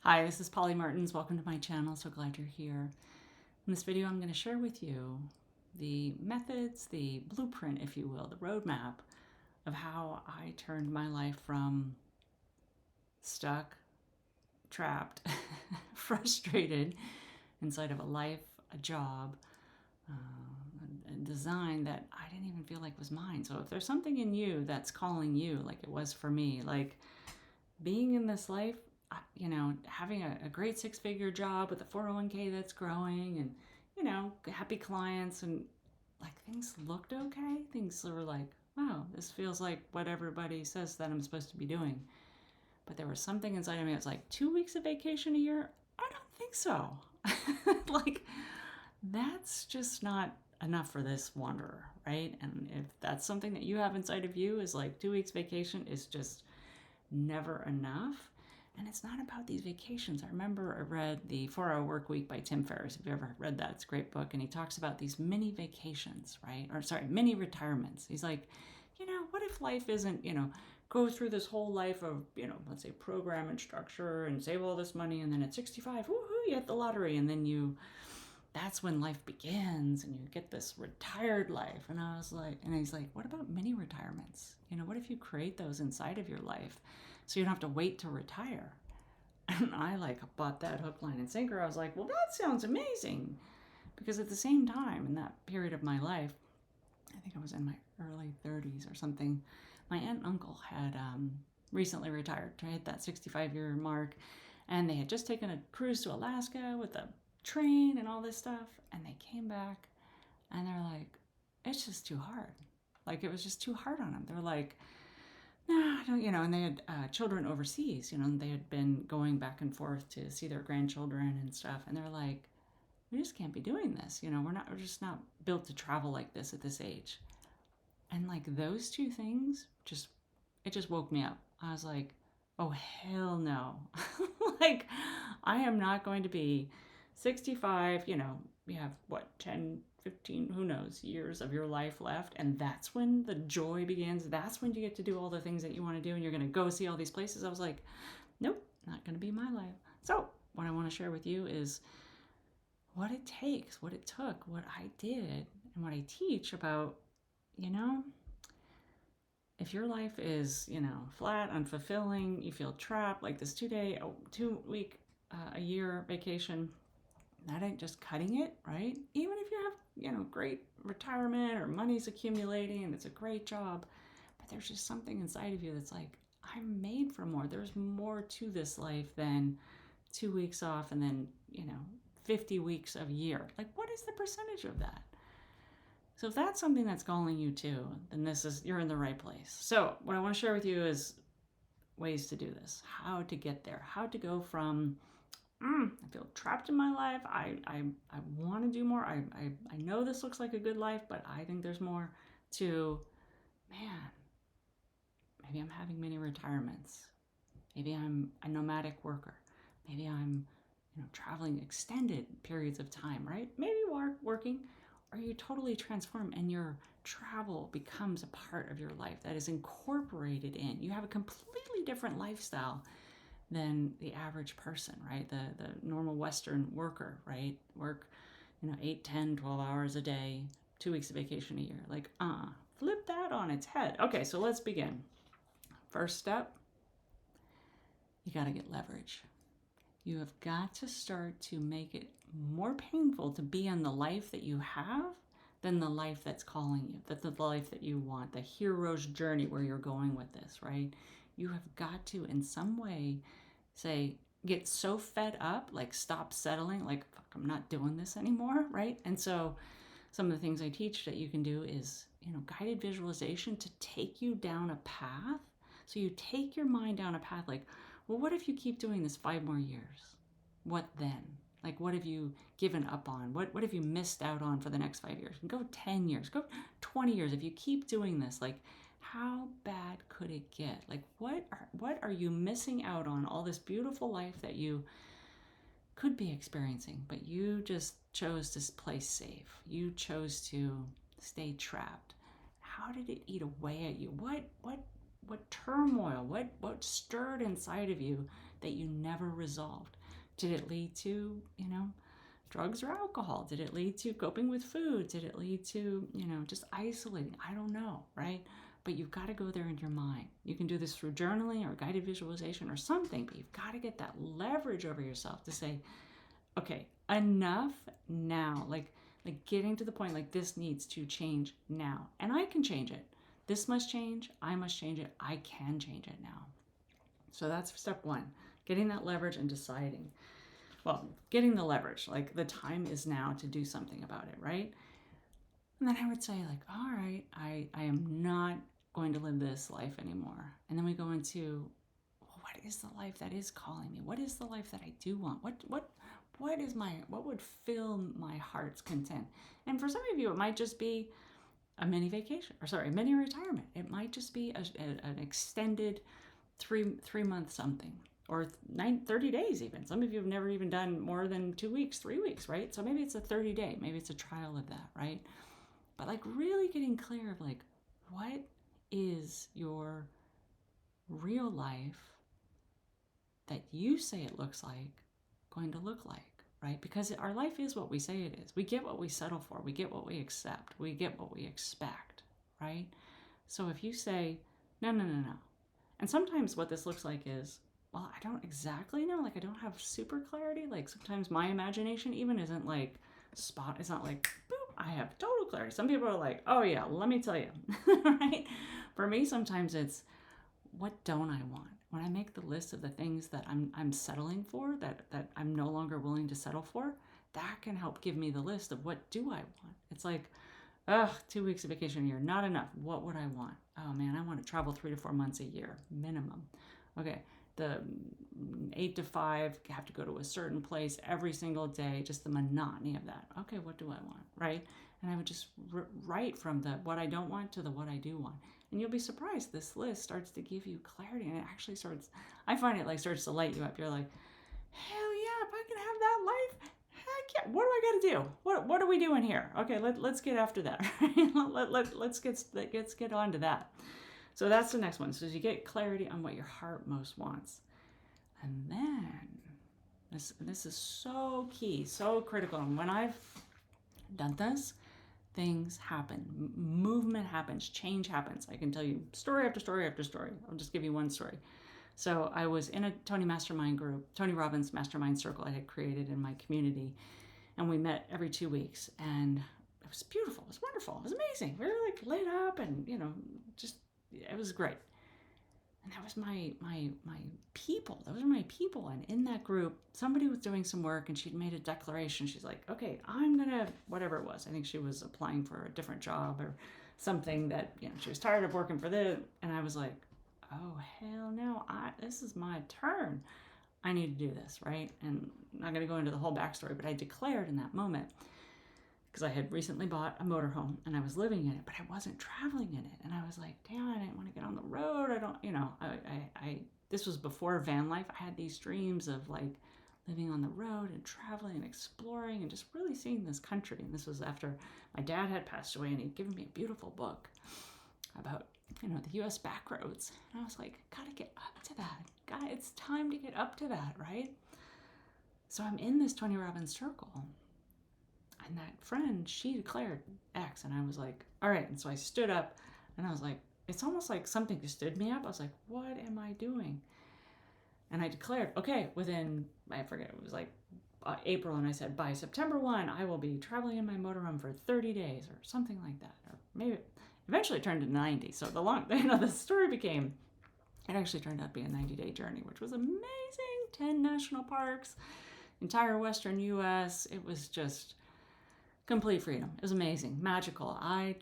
Hi, this is Polly Martins. Welcome to my channel. So glad you're here. In this video, I'm going to share with you the methods, the blueprint, if you will, the roadmap of how I turned my life from stuck, trapped, frustrated inside of a life, a job, a design that I didn't even feel like was mine. So if there's something in you that's calling you, like it was for me, like being in this life, having a great six-figure job with a 401k that's growing and, happy clients and like things looked okay. Things were like, wow, this feels like what everybody says that I'm supposed to be doing. But there was something inside of me that was like, 2 weeks of vacation a year? I don't think so. Like, that's just not enough for this wanderer, right? And if that's something that you have inside of you is like 2 weeks vacation is just never enough. And it's not about these vacations. I remember I read the 4-Hour Workweek by Tim Ferriss. If you ever read that, it's a great book. And he talks about these mini vacations, right? Or sorry, mini retirements. He's like, what if life isn't, go through this whole life of, let's say program and structure and save all this money. And then at 65, woohoo, you hit the lottery. And then that's when life begins and you get this retired life. And I was like, and he's like, what about mini retirements? What if you create those inside of your life so you don't have to wait to retire? And I bought that hook, line, and sinker. I was like, well, that sounds amazing. Because at the same time, in that period of my life, I think I was in my early 30s or something, my aunt and uncle had recently retired to hit that 65-year mark. And they had just taken a cruise to Alaska with a train and all this stuff. And they came back and they're like, it's just too hard. Like, it was just too hard on them. They're like, nah, I don't, and they had children overseas, and they had been going back and forth to see their grandchildren and stuff. And they're like, we just can't be doing this. We're just not built to travel like this at this age. And like those two things it just woke me up. I was like, oh, hell no. Like, I am not going to be 65, you have what, 10, 15, who knows, years of your life left. And that's when the joy begins. That's when you get to do all the things that you want to do and you're going to go see all these places. I was like, nope, not going to be my life. So, what I want to share with you is what it takes, what it took, what I did, and what I teach about, if your life is, flat, unfulfilling, you feel trapped, like this 2 week, a year vacation, that ain't just cutting it, right? Even if you have, great retirement or money's accumulating and it's a great job, but there's just something inside of you that's like, I'm made for more. There's more to this life than 2 weeks off and then, 50 weeks a year. Like, what is the percentage of that? So if that's something that's calling you too, then you're in the right place. So what I want to share with you is ways to do this, how to get there, how to go from, I feel trapped in my life. I want to do more. I know this looks like a good life, but I think there's more, to, man, maybe I'm having many retirements. Maybe I'm a nomadic worker. Maybe I'm, traveling extended periods of time, right? Maybe you are working, or you totally transform and your travel becomes a part of your life that is incorporated in. You have a completely different lifestyle than the average person, right? The normal Western worker, right? Work, 8, 10, 12 hours a day, 2 weeks of vacation a year. Like, flip that on its head. Okay, so let's begin. First step, you got to get leverage. You have got to start to make it more painful to be in the life that you have than the life that's calling you, the life that you want, the hero's journey where you're going with this, right? You have got to, in some way, get so fed up, like stop settling, like, fuck, I'm not doing this anymore, right? And so some of the things I teach that you can do is, guided visualization to take you down a path. So you take your mind down a path like, well, what if you keep doing this 5 more years? What then? Like, what have you given up on? What have you missed out on for the next 5 years? And go 10 years, go 20 years. If you keep doing this, like, how bad could it get? Like, what are you missing out on? All this beautiful life that you could be experiencing, but you just chose to play safe. You chose to stay trapped. How did it eat away at you? turmoil, what stirred inside of you that you never resolved? Did it lead to, drugs or alcohol? Did it lead to coping with food? Did it lead to, just isolating? I don't know, right? But you've got to go there in your mind. You can do this through journaling or guided visualization or something, but you've got to get that leverage over yourself to say, okay, enough now. Like getting to the point, like, this needs to change now. And I can change it. This must change. I must change it. I can change it now. So that's step one, getting that leverage and deciding. Well, getting the leverage, like the time is now to do something about it, right? And then I would say, like, all right, I am not going to live this life anymore. And then we go into, well, what is the life that is calling me? What is the life that I do want? What would fill my heart's content? And for some of you, it might just be a mini vacation, a mini retirement. It might just be an extended three month something, or 30 days even. Some of you have never even done more than 2 weeks, 3 weeks, right? So maybe it's a 30-day, maybe it's a trial of that, right? But like really getting clear of like, what is your real life that you say it looks like going to look like, right? Because our life is what we say it is. We get what we settle for. We get what we accept. We get what we expect, right? So if you say, no. And sometimes what this looks like is, well, I don't exactly know. Like, I don't have super clarity. Like, sometimes my imagination even isn't like it's not like, boop, I have total clarity. Some people are like, oh yeah, let me tell you, right? For me, sometimes it's, what don't I want? When I make the list of the things that I'm settling for, that I'm no longer willing to settle for, that can help give me the list of what do I want. It's like, 2 weeks of vacation a year, not enough. What would I want? Oh man, I want to travel 3 to 4 months a year, minimum. Okay, the 8 to 5, have to go to a certain place every single day, just the monotony of that. Okay, what do I want, right? And I would just write from the what I don't want to the what I do want. And you'll be surprised, this list starts to give you clarity, and it actually I find it like starts to light you up. You're like, hell yeah, if I can have that life, heck yeah, what do I got to do? What are we doing here? Okay, let's get after that. Let's get on to that. So that's the next one. So you get clarity on what your heart most wants. And then, this is so key, so critical. And when I've done this, things happen. Movement happens. Change happens. I can tell you story after story after story. I'll just give you one story. So I was in a Tony Robbins mastermind circle I had created in my community. And we met every 2 weeks. And it was beautiful. It was wonderful. It was amazing. We were like lit up and, just, it was great. And that was my people. Those are my people. And in that group, somebody was doing some work and she'd made a declaration. She's like, okay, I'm going to, whatever it was. I think she was applying for a different job or something that, she was tired of working for this. And I was like, oh, hell no. This is my turn. I need to do this, right? And I'm not going to go into the whole backstory, but I declared in that moment, because I had recently bought a motorhome and I was living in it, but I wasn't traveling in it. And I was like, damn, I didn't want to get on the road. I don't, this was before van life. I had these dreams of like living on the road and traveling and exploring and just really seeing this country. And this was after my dad had passed away and he'd given me a beautiful book about, the U.S. back roads. And I was like, gotta get up to that. God, it's time to get up to that, right? So I'm in this Tony Robbins circle. And that friend, she declared X. And I was like, all right. And so I stood up and I was like, it's almost like something just stood me up. I was like, what am I doing? And I declared, okay, I forget, it was like April. And I said, by September 1, I will be traveling in my motorhome for 30 days or something like that. Or maybe eventually it turned to 90. So the story became, it actually turned out to be a 90-day journey, which was amazing. 10 national parks, entire Western U.S. It was just complete freedom. It was amazing, magical. I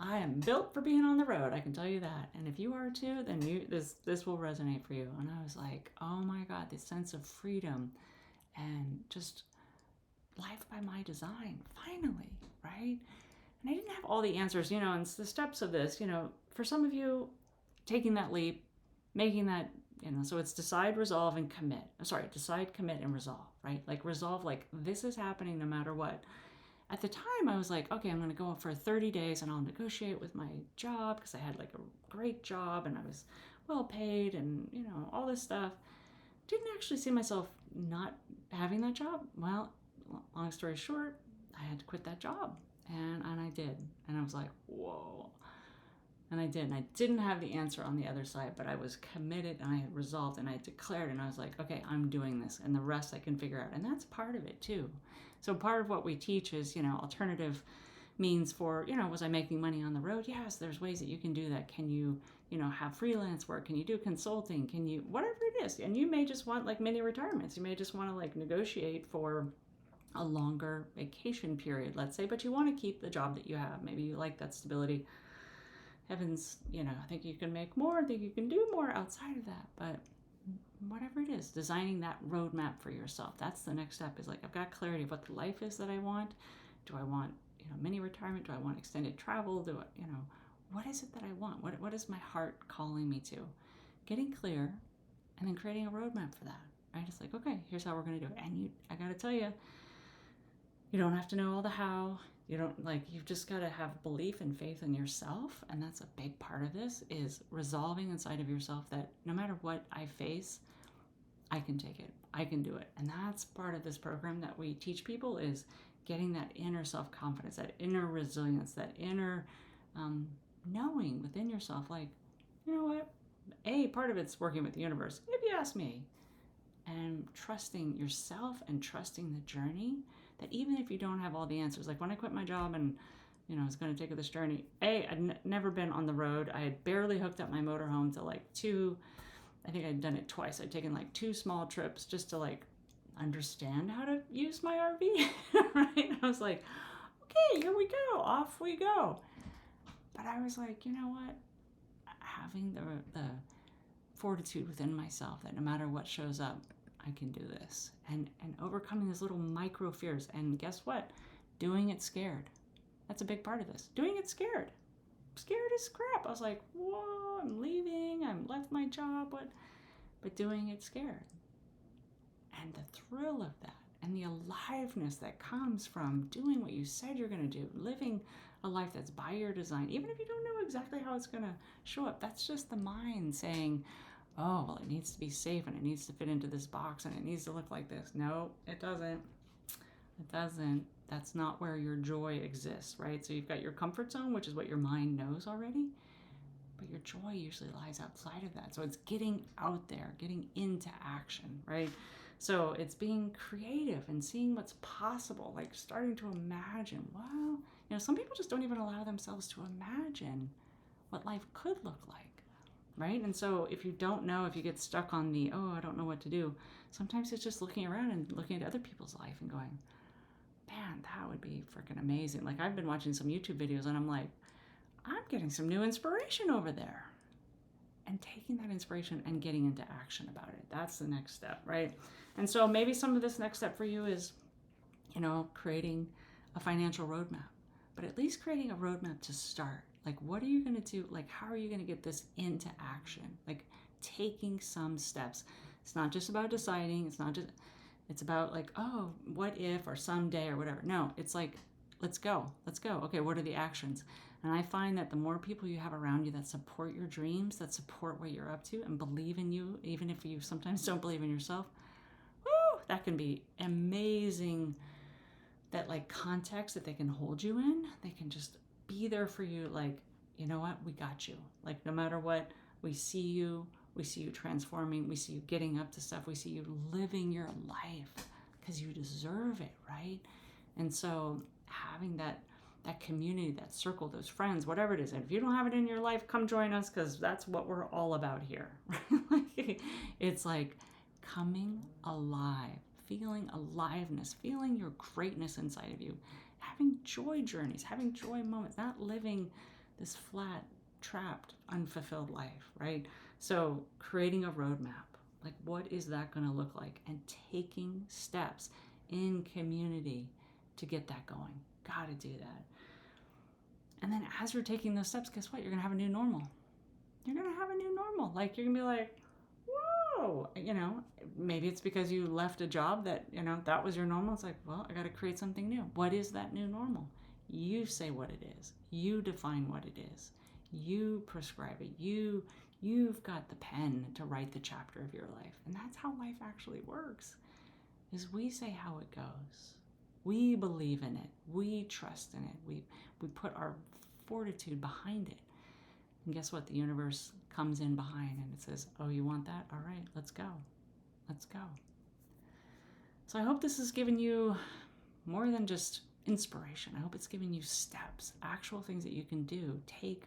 am built for being on the road. I can tell you that. And if you are too, then this will resonate for you. And I was like, oh my God, this sense of freedom and just life by my design, finally, right? And I didn't have all the answers, and the steps of this, for some of you, taking that leap, making that, so it's decide, resolve, and commit. Decide, commit, and resolve, right? Like resolve, like this is happening no matter what. at the time I was like, okay, I'm going to go up for 30 days and I'll negotiate with my job, because I had like a great job and I was well paid and, all this stuff. Didn't actually see myself not having that job. Well, long story short, I had to quit that job, and I did. And I was like, whoa. And I did. And I didn't have the answer on the other side, but I was committed and I had resolved and I declared, and I was like, okay, I'm doing this, and the rest I can figure out. And that's part of it too. So part of what we teach is, alternative means for, was I making money on the road? Yes, there's ways that you can do that. Can you, have freelance work? Can you do consulting? Can you, whatever it is. And you may just want like mini retirements. You may just want to like negotiate for a longer vacation period, let's say, but you want to keep the job that you have. Maybe you like that stability. Heavens, I think you can make more. I think you can do more outside of that. But whatever it is, designing that roadmap for yourself. That's the next step, is like, I've got clarity of what the life is that I want. Do I want, mini retirement? Do I want extended travel? Do I, what is it that I want? What is my heart calling me to? Getting clear and then creating a roadmap for that, right? It's like, okay, here's how we're going to do it. And I got to tell you, you don't have to know all the how. You don't, you've just got to have belief and faith in yourself. And that's a big part of this, is resolving inside of yourself that no matter what I face, I can take it. I can do it. And that's part of this program that we teach people, is getting that inner self-confidence, that inner resilience, that inner knowing within yourself, like, you know what? Part of it's working with the universe, if you ask me, and trusting yourself and trusting the journey, that even if you don't have all the answers, like when I quit my job and, I was going to take this journey, I'd never been on the road. I had barely hooked up my motorhome to I think I'd done it twice. I'd taken 2 small trips just to understand how to use my RV, right? I was like, okay, here we go, off we go. But I was like, you know what? Having the fortitude within myself that no matter what shows up, I can do this. And overcoming these little micro fears. And guess what? Doing it scared. That's a big part of this. Doing it scared. Scared as crap. I was like, whoa, I'm leaving. I'm left my job. What? But doing it scared. And the thrill of that and the aliveness that comes from doing what you said you're going to do, living a life that's by your design, even if you don't know exactly how it's going to show up. That's just the mind saying, oh, well, it needs to be safe and it needs to fit into this box and it needs to look like this. No, it doesn't. It doesn't. That's not where your joy exists, right? So you've got your comfort zone, which is what your mind knows already, but your joy usually lies outside of that. So it's getting out there, getting into action, right? So it's being creative and seeing what's possible, starting to imagine, wow, some people just don't even allow themselves to imagine what life could look like, right? And so if you don't know, if you get stuck on I don't know what to do, sometimes it's just looking around and looking at other people's life and going, man, that would be freaking amazing. I've been watching some YouTube videos and I'm like, I'm getting some new inspiration over there. And taking that inspiration and getting into action about it. That's the next step, right? And so maybe some of this next step for you is, creating a financial roadmap, but at least creating a roadmap to start. What are you going to do? How are you going to get this into action? Taking some steps. It's not just about deciding. It's about oh, what if, or someday, or whatever. No, it's let's go. Okay, what are the actions? And I find that the more people you have around you that support your dreams, that support what you're up to and believe in you, even if you sometimes don't believe in yourself, woo, that can be amazing. That context that they can hold you in, they can just be there for you. You know what, we got you. No matter what, we see you transforming, we see you getting up to stuff, we see you living your life because you deserve it, right? And so having that community, that circle, those friends, whatever it is. And if you don't have it in your life, come join us, because that's what we're all about here. It's coming alive, feeling aliveness, feeling your greatness inside of you, having joy journeys, having joy moments, not living this flat, trapped, unfulfilled life, right? So creating a roadmap, what is that going to look like? And taking steps in community to get that going. Got to do that. And then as you're taking those steps, guess what? You're going to have a new normal. You're going to have a new normal. You're going to be like, whoa, oh, maybe it's because you left a job that, that was your normal. It's like, well, I got to create something new. What is that new normal? You say what it is. You define what it is. You prescribe it. You've got the pen to write the chapter of your life. And that's how life actually works, is we say how it goes. We believe in it. We trust in it. We put our fortitude behind it. And guess what? The universe comes in behind and it says, oh, you want that? All right, let's go. Let's go. So I hope this has given you more than just inspiration. I hope it's giving you steps, actual things that you can do, take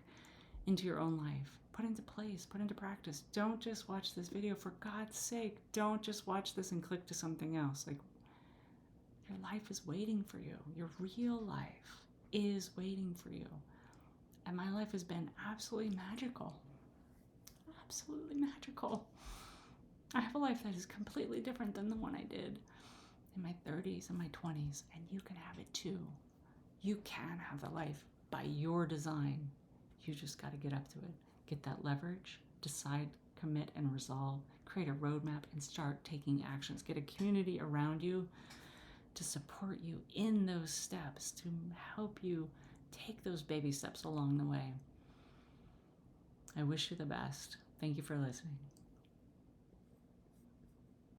into your own life, put into place, put into practice. Don't just watch this video. For God's sake, don't just watch this and click to something else. Like, your life is waiting for you. Your real life is waiting for you. And my life has been absolutely magical. Absolutely magical. I have a life that is completely different than the one I did in my 30s and my 20s, and you can have it too. You can have the life by your design. You just got to get up to it. Get that leverage, decide, commit, and resolve. Create a roadmap and start taking actions. Get a community around you to support you in those steps, to help you take those baby steps along the way. I wish you the best. Thank you for listening.